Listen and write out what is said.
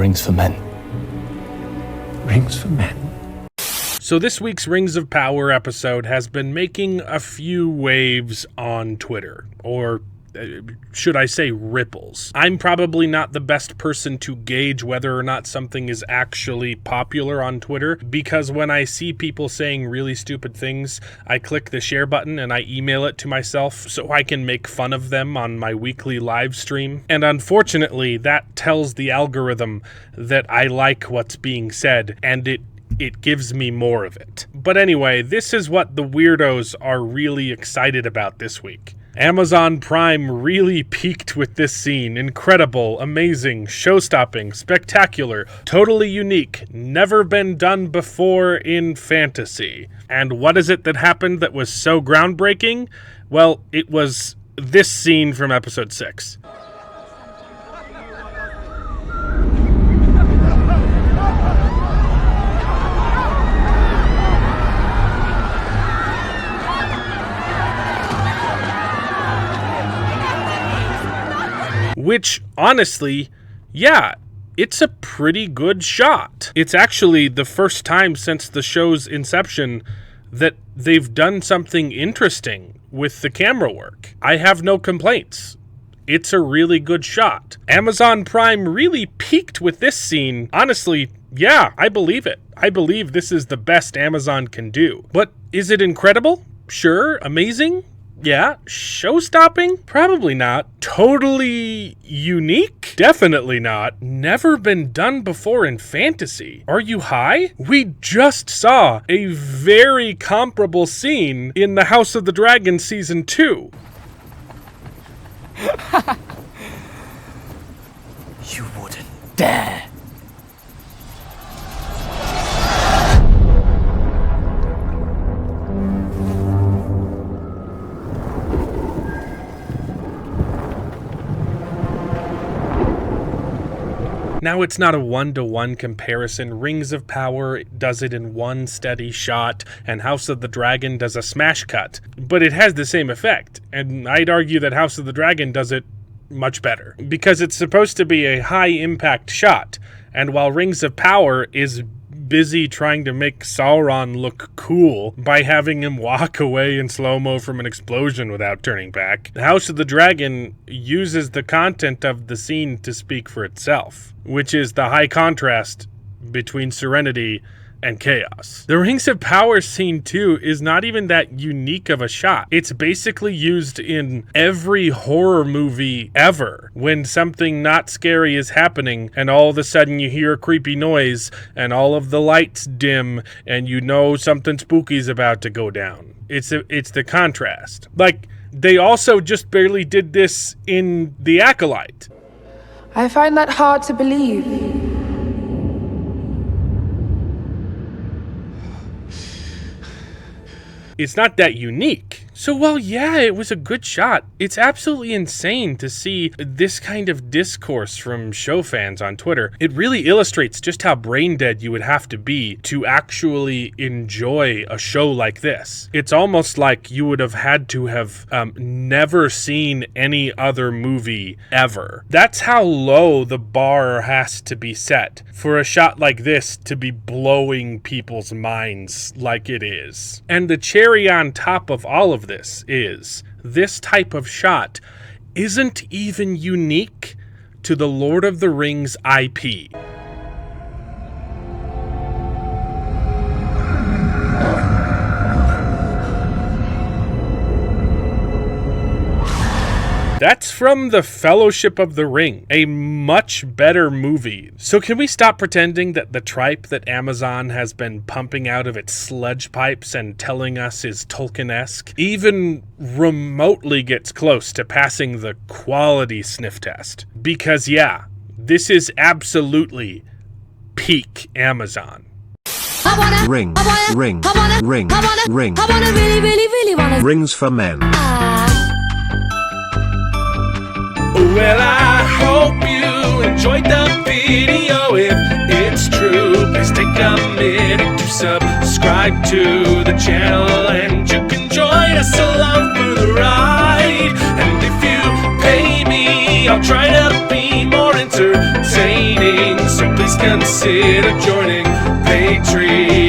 Rings for Men. Rings for Men. So this week's Rings of Power episode has been making a few waves on Twitter, or should I say ripples. I'm probably not the best person to gauge whether or not something is actually popular on Twitter, because when I see people saying really stupid things, I click the share button and I email it to myself so I can make fun of them on my weekly live stream. And unfortunately, that tells the algorithm that I like what's being said, and it gives me more of it. But anyway, this is what the weirdos are really excited about this week. Amazon Prime really peaked with this scene. Incredible, amazing, show-stopping, spectacular, totally unique, never been done before in fantasy. And what is it that happened that was so groundbreaking? Well, it was this scene from episode 6. Which, honestly, yeah, it's a pretty good shot. It's actually the first time since the show's inception that they've done something interesting with the camera work. I have no complaints. It's a really good shot. Amazon Prime really peaked with this scene. Honestly, yeah, I believe it. I believe this is the best Amazon can do. But is it incredible? Sure. Amazing? Yeah. Show-stopping? Probably not. Totally unique? Definitely not. Never been done before in fantasy. Are you high? We just saw a very comparable scene in the House of the Dragon Season 2. You wouldn't dare. Now, it's not a one-to-one comparison. Rings of Power does it in one steady shot, and House of the Dragon does a smash cut. But it has the same effect, and I'd argue that House of the Dragon does it much better, because it's supposed to be a high-impact shot, and while Rings of Power is busy trying to make Sauron look cool by having him walk away in slow-mo from an explosion without turning back, House of the Dragon uses the content of the scene to speak for itself, which is the high contrast between serenity and chaos. The Rings of Power scene 2 is not even that unique of a shot. It's basically used in every horror movie ever when something not scary is happening and all of a sudden you hear a creepy noise and all of the lights dim and you know something spooky is about to go down. It's the contrast. Like, they also just barely did this in The Acolyte. I find that hard to believe. It's not that unique. So, well, yeah, it was a good shot. It's absolutely insane to see this kind of discourse from show fans on Twitter. It really illustrates just how brain dead you would have to be to actually enjoy a show like this. It's almost like you would have had to have never seen any other movie ever. That's how low the bar has to be set for a shot like this to be blowing people's minds like it is. And the cherry on top of all of this type of shot isn't even unique to the Lord of the Rings IP. That's from The Fellowship of the Ring, a much better movie. So can we stop pretending that the tripe that Amazon has been pumping out of its sludge pipes and telling us is Tolkien-esque even remotely gets close to passing the quality sniff test? Because yeah, this is absolutely peak Amazon. Rings for Men. Well, I hope you enjoyed the video. If it's true, please take a minute to subscribe to the channel, and you can join us along for the ride. And if you pay me, I'll try to be more entertaining, so please consider joining Patreon.